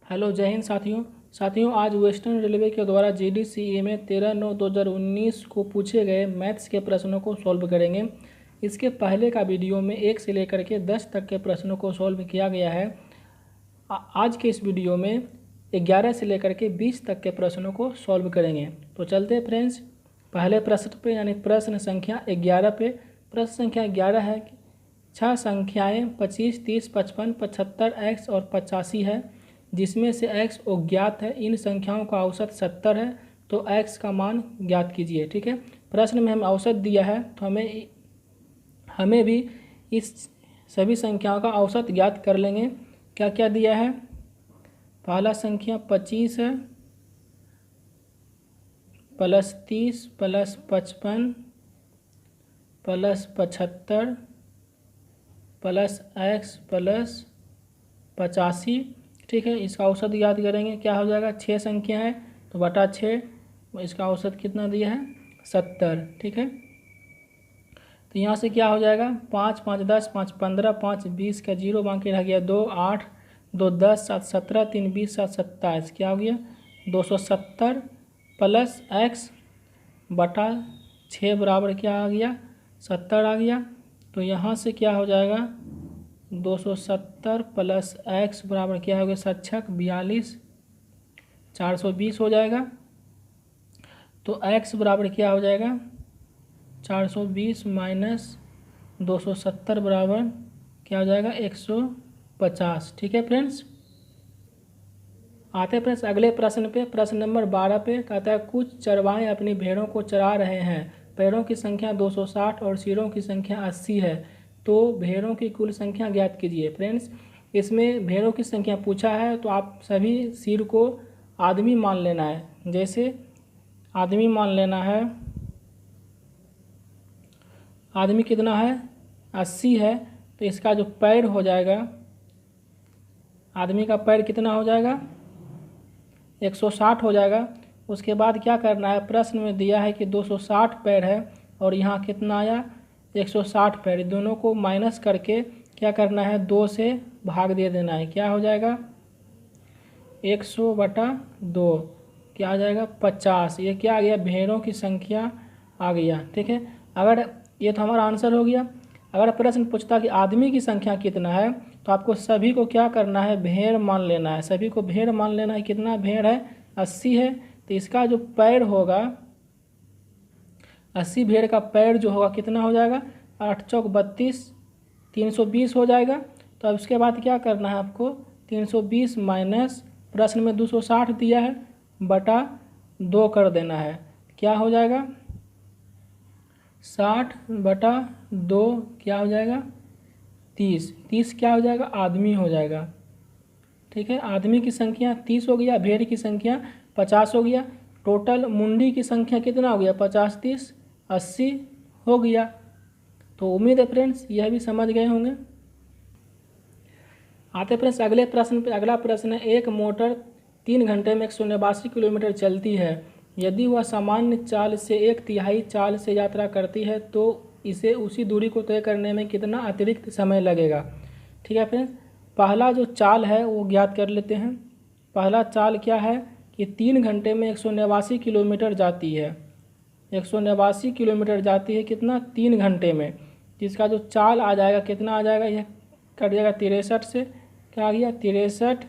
Hello, जय हिंद साथियों आज वेस्टर्न रेलवे के द्वारा जीडीसीए में 13/9/2019 को पूछे गए मैथ्स के प्रश्नों को सॉल्व करेंगे। इसके पहले का वीडियो में 1 से लेकर के 10 तक के प्रश्नों को सॉल्व किया गया है। आज के इस वीडियो में 11 से लेकर के 20 तक के प्रश्नों को सॉल्व करेंगे। तो चलते हैं फ्रेंड्स पहले प्रश्न पे, यानी प्रश्न संख्या 11 पे। प्रश्न संख्या 11 है कि 6 संख्याएँ 25, 30, 55, 75, x और 85 है, जिसमें से x अज्ञात है। इन संख्याओं का औसत 70 है, तो x का मान ज्ञात कीजिए। ठीक है, प्रश्न में हमें औसत दिया है, तो हमें भी इस सभी संख्याओं का औसत ज्ञात कर लेंगे। क्या क्या दिया है? पहला संख्या 25 है, plus 30 plus 55 plus 75 plus x plus 85। ठीक है, इसका औसत याद करेंगे, क्या हो जाएगा? 6 संख्या है तो बटा 6, इसका औसत कितना दिया है? 70। ठीक है, तो यहाँ से क्या हो जाएगा? 5 5 10 5 15 5 20 का 0 बाकी रह गया 2 8 2 10 7 17 3 20 7 27, क्या हो गया? 270 प्लस x बटा 6 बराबर क्या आ गया? 70 आ गया। तो यहाँ से क्या हो जाएगा? 270 प्लस x बराबर क्या हो गया? 42 420 हो जाएगा। तो x बराबर क्या हो जाएगा? 420 माइनस 270 बराबर क्या हो जाएगा? 150। ठीक है फ्रेंड्स, आते हैं फ्रेंड्स अगले प्रश्न पे। प्रश्न नंबर 12 पे कहता है कुछ चरवाहे अपनी भेड़ों को चरा रहे हैं। पैरों की संख्या 260 और सिरों की संख्या 80 है, तो भेड़ों की कुल संख्या ज्ञात कीजिए। फ्रेंड्स, इसमें भेड़ों की संख्या पूछा है, तो आप सभी सिर को आदमी मान लेना है। जैसे आदमी मान लेना है, आदमी कितना है? 80 है, तो इसका जो पैर हो जाएगा, आदमी का पैर कितना हो जाएगा? 160 हो जाएगा। उसके बाद क्या करना है? प्रश्न में दिया है कि 260 पैर है और यहाँ कितना आया? 160 पैर। दोनों को माइनस करके क्या करना है? 2 से भाग दे देना है। क्या हो जाएगा? 100/2 क्या आ जाएगा? 50। ये क्या आ गया? भेड़ों की संख्या आ गया। ठीक है, अगर ये तो हमारा आंसर हो गया। अगर प्रश्न पूछता कि आदमी की संख्या कितना है, तो आपको सभी को क्या करना है? भेड़ मान लेना है। सभी को भेड़ मान लेना है। कितना भेड़ है? 80 है, तो इसका जो पैर होगा, 80 भेड़ का पैर जो होगा कितना हो जाएगा? 8 चौक 32, 320 हो जाएगा। तो अब उसके बाद क्या करना है आपको? 320 माइनस, प्रश्न में 260 दिया है, बटा 2 कर देना है। क्या हो जाएगा? 60/2 क्या हो जाएगा? 30। 30 क्या हो जाएगा? आदमी हो जाएगा। ठीक है, आदमी की संख्या 30 हो गया, भेड़ की संख्या 50 हो गया। टोटल मुंडी की संख्या कितना हो गया? 50 30 80 हो गया। तो उम्मीद है फ्रेंड्स यह भी समझ गए होंगे। आते फ्रेंड्स अगले प्रश्न पे। अगला प्रश्न है, एक मोटर 3 घंटे में 189 किलोमीटर चलती है। यदि वह सामान्य चाल से 1/3 चाल से यात्रा करती है, तो इसे उसी दूरी को तय करने में कितना अतिरिक्त समय लगेगा? ठीक है फ्रेंड्स, पहला जो चाल है वो ज्ञात कर लेते हैं। पहला चाल क्या है कि 3 घंटे में 189 किलोमीटर जाती है। 189 किलोमीटर जाती है, कितना? 3 घंटे में। जिसका जो चाल आ जाएगा कितना आ जाएगा? यह कट जाएगा 63 से, क्या आ गया? 63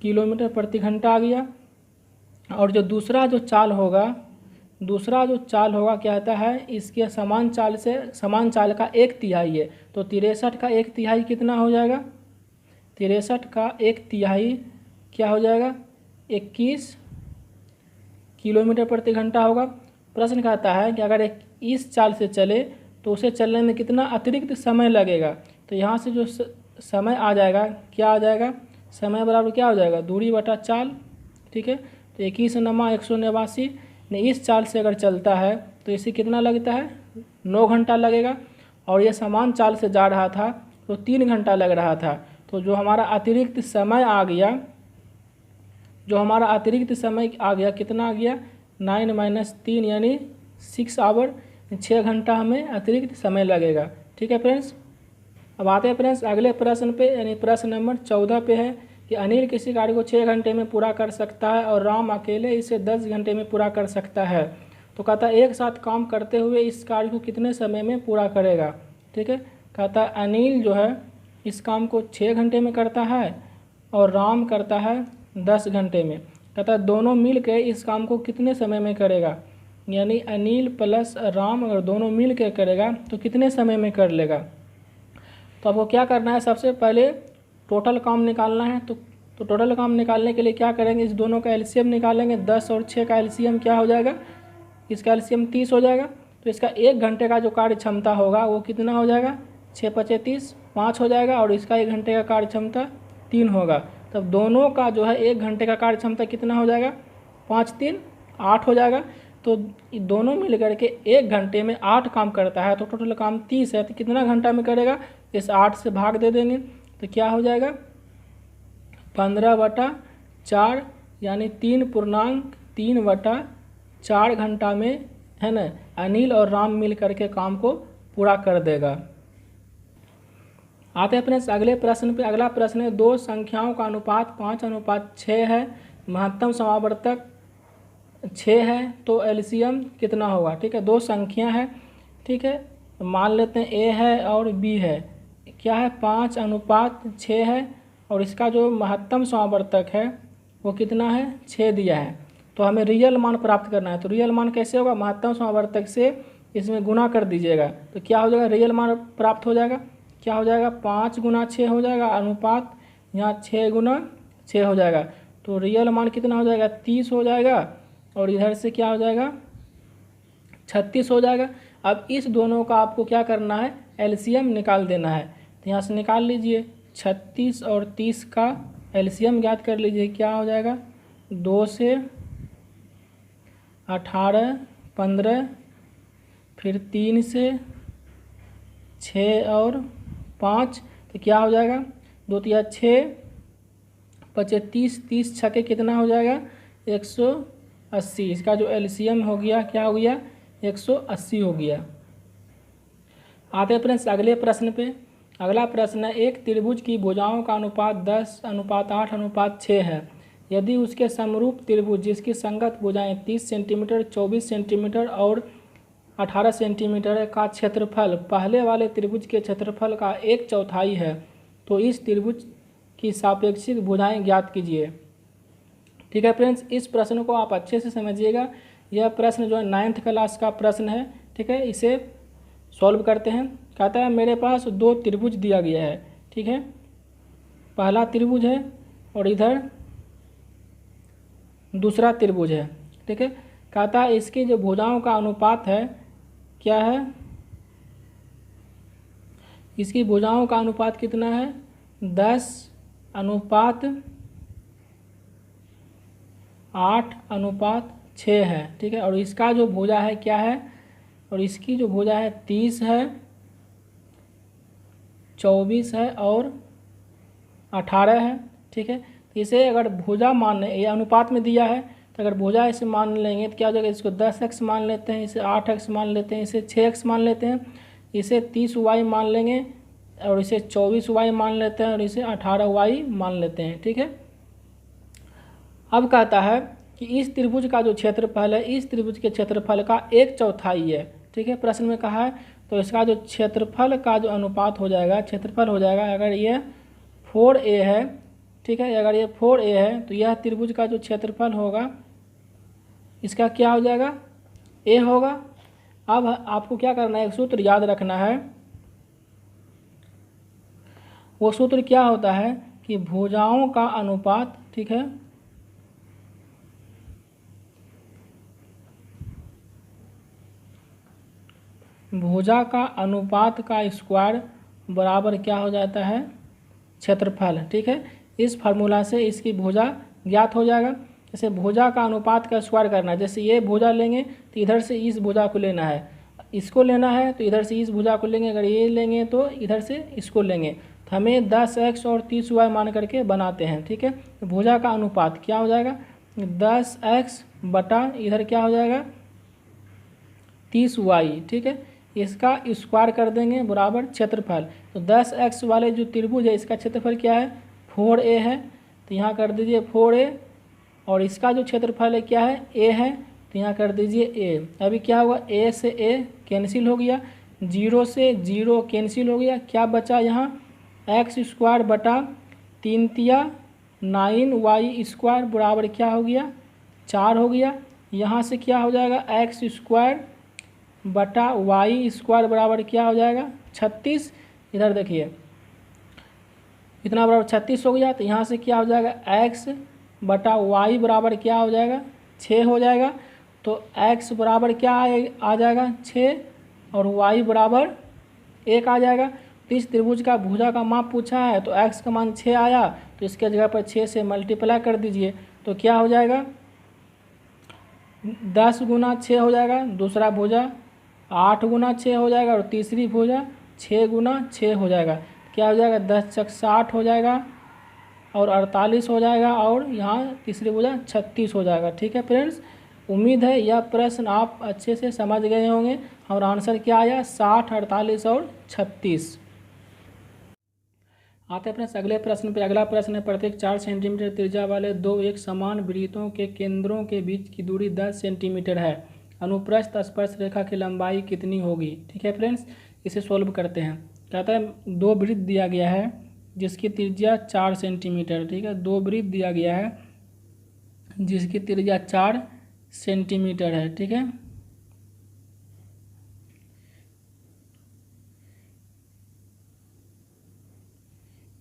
किलोमीटर प्रति घंटा आ गया। और जो दूसरा जो चाल होगा, क्या होता है? इसके समान चाल का 1/3 है, तो 63 का 1/3 कितना हो जाएगा? 63 का 1/3 क्या हो जाएगा? 21 किलोमीटर प्रति घंटा होगा। प्रश्न कहता है कि अगर इस चाल से चले तो उसे चलने में कितना अतिरिक्त समय लगेगा? तो यहाँ से जो समय आ जाएगा, क्या आ जाएगा? समय बराबर क्या हो जाएगा? दूरी बटा चाल। ठीक है, तो 21 नमा 189 ने इस चाल से अगर चलता है तो इसे कितना लगता है? 9 घंटा लगेगा। और ये समान चाल से जा रहा था तो 3 घंटा लग रहा था। तो जो हमारा अतिरिक्त समय आ गया, कितना आ गया? 9 - 3 यानी 6 आवर, 6 घंटा हमें अतिरिक्त समय लगेगा। ठीक है फ्रेंड्स, अब आते हैं फ्रेंड्स अगले प्रश्न पे, यानी प्रश्न नंबर 14 पे है कि अनिल किसी कार्य को 6 घंटे में पूरा कर सकता है और राम अकेले इसे 10 घंटे में पूरा कर सकता है। तो कहता है एक साथ काम करते हुए इस कार्य को कितने समय में पूरा करेगा। ठीक है, कहता है अनिल जो है इस काम को 6 घंटे में करता है और राम करता है 10 घंटे में। कहता है दोनों मिल के इस काम को कितने समय में करेगा, यानी अनिल प्लस राम अगर दोनों मिल के करेगा तो कितने समय में कर लेगा। तो आपको क्या करना है, सबसे पहले टोटल काम निकालना है। तो टोटल काम निकालने के लिए क्या करेंगे, इस दोनों का एलसीएम निकालेंगे। 10 और 6 का एलसीएम क्या हो जाएगा, इसका एलसीएम 30 हो जाएगा। तो इसका 1 घंटे का जो कार्य क्षमता होगा वो कितना हो जाएगा, 6 पचे 30, 5 हो जाएगा। और इसका 1 घंटे का कार्य क्षमता 3 होगा। तब दोनों का जो है 1 घंटे का कार्य क्षमता कितना हो जाएगा, 5 3 8 हो जाएगा। तो दोनों मिल करके 1 घंटे में 8 काम करता है। तो टोटल काम 30 है, तो कितना घंटा में करेगा, इस 8 से भाग दे देंगे तो क्या हो जाएगा 15/4, यानी 3.3/4 घंटा में, है ना, अनिल और राम मिल करके काम को पूरा कर देगा। आते हैं अपने अगले प्रश्न पे। अगला प्रश्न है, दो संख्याओं का अनुपात 5:6 है, महत्तम समावर्तक 6 है, तो एलसीएम कितना होगा। ठीक है, दो संख्या है, ठीक है, मान लेते हैं ए है और बी है। क्या है, 5:6 है और इसका जो महत्तम समावर्तक है वो कितना है, 6 दिया है। तो हमें रियल मान प्राप्त करना है। तो रियल मान कैसे होगा, महत्तम समावर्तक से इसमें गुना कर दीजिएगा तो क्या हो जाएगा, रियल मान प्राप्त हो जाएगा। क्या हो जाएगा, 5 गुना 6 हो जाएगा, अनुपात यहाँ 6 गुना 6 हो जाएगा। तो रियल मान कितना हो जाएगा, 30 हो जाएगा। और इधर से क्या हो जाएगा, 36 हो जाएगा। अब इस दोनों का आपको क्या करना है, एलसीएम निकाल देना है। तो यहाँ से निकाल लीजिए, 36 और 30 का एलसीएम ज्ञात कर लीजिए। क्या हो जाएगा, 2 से 18 15, फिर 3 से 6 और 5, तो क्या हो जाएगा, 2 तिया 6 पचे 30, 30 छके कितना हो जाएगा, 180। इसका जो एलसीएम हो गया क्या हो गया, 180 हो गया। आते हैं फ्रेंड्स अगले प्रश्न पे। अगला प्रश्न है, एक त्रिभुज की भुजाओं का अनुपात 10:8:6 है। यदि उसके समरूप त्रिभुज जिसकी संगत भुजाएं 30 सेंटीमीटर, 24 सेंटीमीटर और 18 सेंटीमीटर का क्षेत्रफल पहले वाले त्रिभुज के क्षेत्रफल का 1/4 है, तो इस त्रिभुज की सापेक्षिक भुजाएं ज्ञात कीजिए। ठीक है फ्रेंड्स, इस प्रश्न को आप अच्छे से समझिएगा। यह प्रश्न जो है 9th क्लास का प्रश्न है। ठीक है, इसे सॉल्व करते हैं। कहता है मेरे पास 2 त्रिभुज दिया गया है। ठीक है, पहला त्रिभुज है और इधर दूसरा त्रिभुज है। ठीक है, कहता है इसकी जो भुजाओं का अनुपात है क्या है, इसकी भुजाओं का अनुपात कितना है, 10:8:6 है। ठीक है, और इसका जो भुजा है क्या है, और इसकी जो भुजा है 30 है, 24 है और 18 है। ठीक है, तो इसे अगर भुजा मान, ये अनुपात में दिया है, तो अगर भुजा इसे मान लेंगे तो क्या हो जाएगा, इसको 10x मान लेते हैं, इसे 8x मान लेते हैं, इसे 6x मान लेते हैं, इसे 30y मान लेंगे और इसे 24y मान लेते हैं और इसे 18y मान लेते हैं। ठीक है, अब कहता है कि इस त्रिभुज का जो क्षेत्रफल है, इस त्रिभुज के क्षेत्रफल का 1/4 है। ठीक है, प्रश्न में कहा है, तो इसका जो क्षेत्रफल का जो अनुपात हो जाएगा, क्षेत्रफल हो जाएगा, अगर ये 4a है, ठीक है, अगर ये 4a है तो यह त्रिभुज का जो क्षेत्रफल होगा इसका क्या हो जाएगा, a होगा। अब आपको क्या करना है, एक सूत्र याद रखना है। वो सूत्र क्या होता है कि भुजाओं का अनुपात, ठीक है, भुजा का अनुपात का स्क्वायर बराबर क्या हो जाता है, क्षेत्रफल। ठीक है, इस फार्मूला से इसकी भुजा ज्ञात हो जाएगा। जैसे भुजा का अनुपात का स्क्वायर करना है, जैसे ये भुजा लेंगे तो इधर से इस भुजा को लेना है, इसको लेना है तो इधर से इस भुजा को लेंगे, अगर ये लेंगे तो इधर से इसको लेंगे। तो हमें 10x और 30y मान करके बनाते हैं। ठीक है, तो भुजा का अनुपात क्या हो जाएगा, 10x बटा इधर क्या हो जाएगा 30y। ठीक है, इसका स्क्वायर कर देंगे बराबर क्षेत्रफल। तो 10x वाले जो त्रिभुज है इसका क्षेत्रफल क्या है, 4a है। तो यहाँ कर दीजिए 4a, और इसका जो क्षेत्रफल है क्या है, a है, तो यहाँ कर दीजिए a। अभी क्या हुआ, a से a कैंसिल हो गया, 0 से 0 कैंसिल हो गया, क्या बचा यहाँ x² बटा 3 तिया 9y² बराबर क्या हो गया, 4 हो गया। यहाँ से क्या हो जाएगा, x² बटा y² बराबर क्या हो जाएगा, 36। इधर देखिए इतना बराबर 36 हो गया, तो यहाँ से क्या हो जाएगा, x बटा y बराबर क्या हो जाएगा, 6 हो जाएगा। तो x बराबर क्या आ जाएगा, 6, और y बराबर 1 आ जाएगा। तो इस त्रिभुज का भुजा का माप पूछा है, तो x का मान 6 आया, तो इसके जगह पर 6 से मल्टीप्लाई कर दीजिए, तो क्या हो जाएगा, 10 गुना 6 हो जाएगा, दूसरा भुजा 8 गुना 6 हो जाएगा, और तीसरी भुजा 6 गुना 6 हो जाएगा। क्या हो जाएगा, 10 × 60 हो जाएगा, और 48 हो जाएगा, और यहाँ तीसरी भुजा 36 हो जाएगा। ठीक है फ्रेंड्स, उम्मीद है यह प्रश्न आप अच्छे से समझ गए होंगे, और आंसर क्या आया, 60, 48 और 36। आते हैं फ्रेंड्स अगले प्रश्न पे। अगला प्रश्न है, प्रत्येक 4 सेंटीमीटर त्रिज्या वाले दो एक समान वृत्तों के केंद्रों के बीच की दूरी 10 सेंटीमीटर है, अनुप्रस्थ स्पर्श रेखा की लंबाई कितनी होगी। ठीक है फ्रेंड्स, इसे सोल्व करते हैं। कहता है दो वृत्त दिया गया है जिसकी त्रिज्या 4 सेंटीमीटर। ठीक है, दो वृत्त दिया गया है जिसकी त्रिज्या 4 सेंटीमीटर है। ठीक है,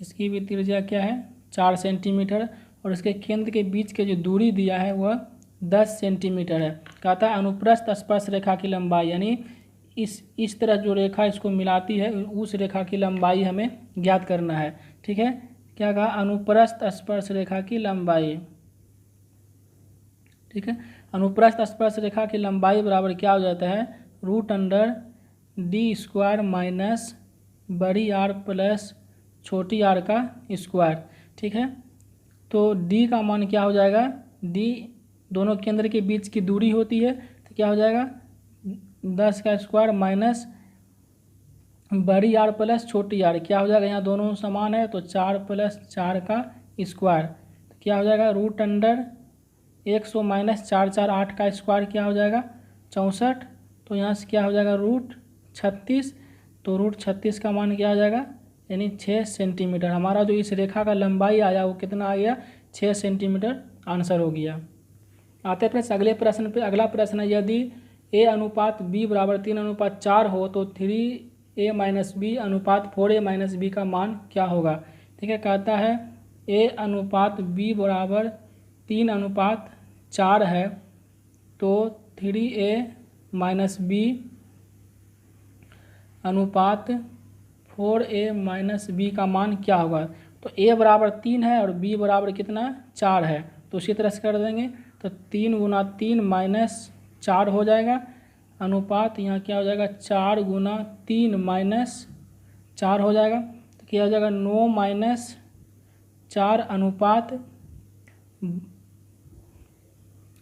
इसकी भी त्रिज्या क्या है, 4 सेंटीमीटर, और इसके केंद्र के बीच के जो दूरी दिया है वह 10 सेंटीमीटर है। कहता है अनुप्रस्थ स्पर्श रेखा की लंबाई, यानी इस तरह जो रेखा इसको मिलाती है उस रेखा की लंबाई हमें ज्ञात करना है। ठीक है, क्या कहा, अनुप्रस्थ स्पर्श रेखा की लंबाई। ठीक है, अनुप्रस्थ स्पर्श रेखा की लंबाई बराबर क्या हो जाता है, √d² माइनस बड़ी आर प्लस छोटी आर का स्क्वायर। ठीक है, तो d का मान क्या हो जाएगा, d दोनों केंद्र के बीच की दूरी होती है, तो क्या हो जाएगा 10 का स्क्वायर माइनस बड़ी आर प्लस छोटी आर, क्या हो जाएगा, यहाँ दोनों समान है तो 4 + 4 का स्क्वायर, तो क्या हो जाएगा √100 माइनस 4 4 8 का स्क्वायर क्या हो जाएगा 64। तो यहाँ से क्या हो जाएगा √36, तो √36 का मान क्या आ जाएगा, यानी 6 सेंटीमीटर। हमारा जो इस रेखा का लंबाई आया वो कितना आ गया, 6 सेंटीमीटर आंसर हो गया। आते हैं अगले प्रश्न पे। अगला प्रश्न है, यदि a अनुपात b बराबर 3:4 हो तो 3a - b अनुपात 4a - b का मान क्या होगा। ठीक है, कहता है a अनुपात b बराबर 3:4 है, तो 3a - b अनुपात 4a - b का मान क्या होगा। तो a बराबर 3 है और b बराबर कितना 4 है, तो उसी तरह से कर देंगे, तो 3 × 3 - 4 हो जाएगा, अनुपात यहाँ क्या हो जाएगा 4 × 3 - 4 हो जाएगा, तो क्या हो जाएगा 9 - 4 अनुपात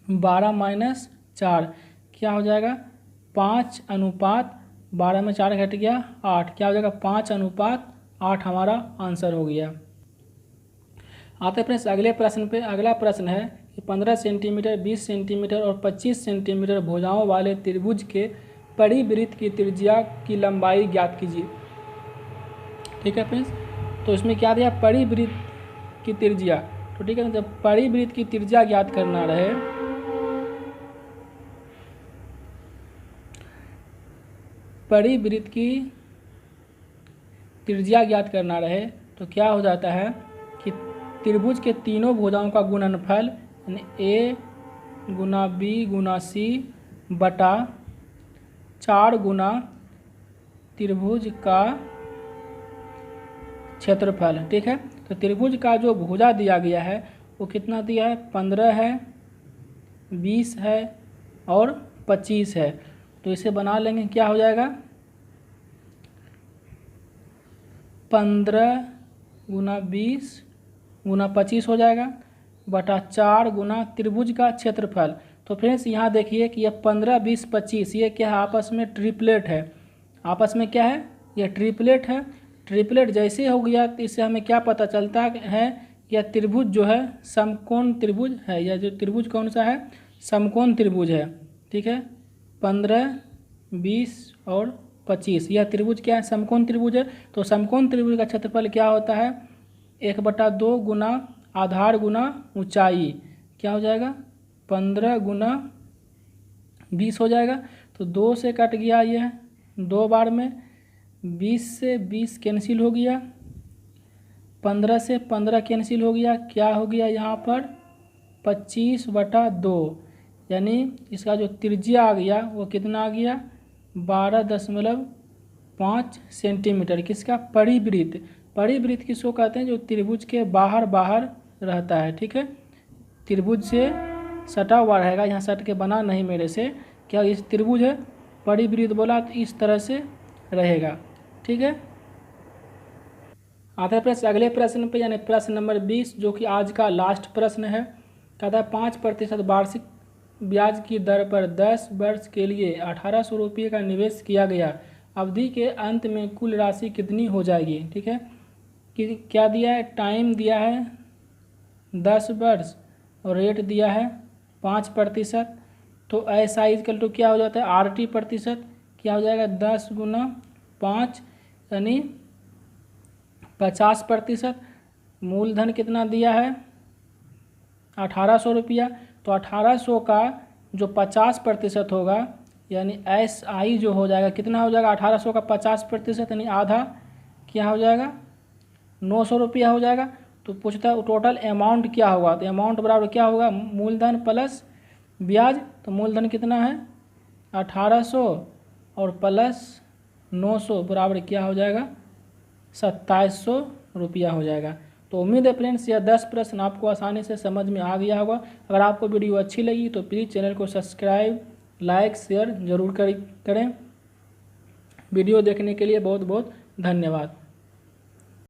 12 - 4 क्या हो जाएगा 5 अनुपात 12 में 4 घट गया 8, क्या हो जाएगा 5:8 हमारा आंसर हो गया। आते फ्रेंड्स अगले प्रश्न पे। अगला प्रश्न है कि 15 सेंटीमीटर 20 सेंटीमीटर और 25 सेंटीमीटर भुजाओं वाले त्रिभुज के परिवृत्त की त्रिज्या की लंबाई ज्ञात कीजिए। ठीक है फ्रेंड्स, तो इसमें क्या दिया, परिवृत्त की त्रिज्या। तो ठीक है, जब परिवृत्त की त्रिज्या ज्ञात करना रहे, परिवृत्त की त्रिज्या ज्ञात करना रहे, तो क्या हो जाता है कि त्रिभुज के तीनों भुजाओं का गुणनफल यानी a × b × c बटा 4 गुना त्रिभुज का क्षेत्रफल। ठीक है, तो त्रिभुज का जो भुजा दिया गया है वो कितना दिया है, 15 है, 20 है और 25 है। तो इसे बना लेंगे, क्या हो जाएगा 15 × 20 × 25 हो जाएगा बटा 4 गुना त्रिभुज का क्षेत्रफल। तो फ्रेंड्स यहाँ देखिए कि ये 15, 20, 25 ये क्या है, आपस में ट्रिपलेट है। आपस में क्या है, ये ट्रिपलेट है। ट्रिपलेट जैसे हो गया तो इससे हमें क्या पता चलता है, यह त्रिभुज जो है समकोण त्रिभुज है। यह जो त्रिभुज कौन सा है? समकोण त्रिभुज है। ठीक है, 15, 20 और 25 यह त्रिभुज क्या है? समकोण त्रिभुज है। तो समकोण त्रिभुज का क्षेत्रफल क्या होता है? 1/2 गुना आधार गुना ऊंचाई, क्या हो जाएगा? 15 गुना 20 हो जाएगा। तो 2 से कट गया यह 2 बार में, 20 से 20 कैंसिल हो गया, 15 से 15 कैंसिल हो गया, क्या हो गया यहाँ पर? 25/2, यानी इसका जो त्रिज्या आ गया वो कितना आ गया? 12.5 सेंटीमीटर। किसका? परिवृत्त। परिवृत्त किसको कहते हैं? जो त्रिभुज के बाहर बाहर रहता है। ठीक है, त्रिभुज से सटा हुआ रहेगा, यहाँ सट के बना नहीं मेरे से, क्या इस त्रिभुज है? परिवृत्त बोला तो इस तरह से रहेगा। ठीक है, आता है प्रश्न अगले प्रश्न पे, यानी प्रश्न नंबर 20, जो कि आज का लास्ट प्रश्न है। कहता है 5% वार्षिक ब्याज की दर पर 10 वर्ष के लिए 1800 रुपये का निवेश किया गया, अवधि के अंत में कुल राशि कितनी हो जाएगी? ठीक है, कि क्या दिया है? टाइम दिया है 10 वर्ष और रेट दिया है 5%। तो ऐसा इक्वल टू क्या हो जाता है? RT प्रतिशत, क्या हो जाएगा? 10 गुना 5 यानी 50%। मूलधन कितना दिया है? 1800 रुपया। तो 1800 का जो 50% होगा, यानी SI जो हो जाएगा, कितना हो जाएगा? 1800 का 50% यानी आधा, क्या हो जाएगा? 900 रुपया हो जाएगा। तो पूछता है टोटल अमाउंट क्या होगा? तो अमाउंट बराबर क्या होगा? मूलधन प्लस ब्याज। तो मूलधन कितना है? 1800 और प्लस 900 बराबर क्या हो जाएगा? 2700 रुपया हो जाएगा। तो उम्मीद है फ्रेंड्स यह 10 प्रश्न आपको आसानी से समझ में आ गया होगा। अगर आपको वीडियो अच्छी लगी तो प्लीज़ चैनल को सब्सक्राइब, लाइक, शेयर जरूर करें। वीडियो देखने के लिए बहुत बहुत धन्यवाद।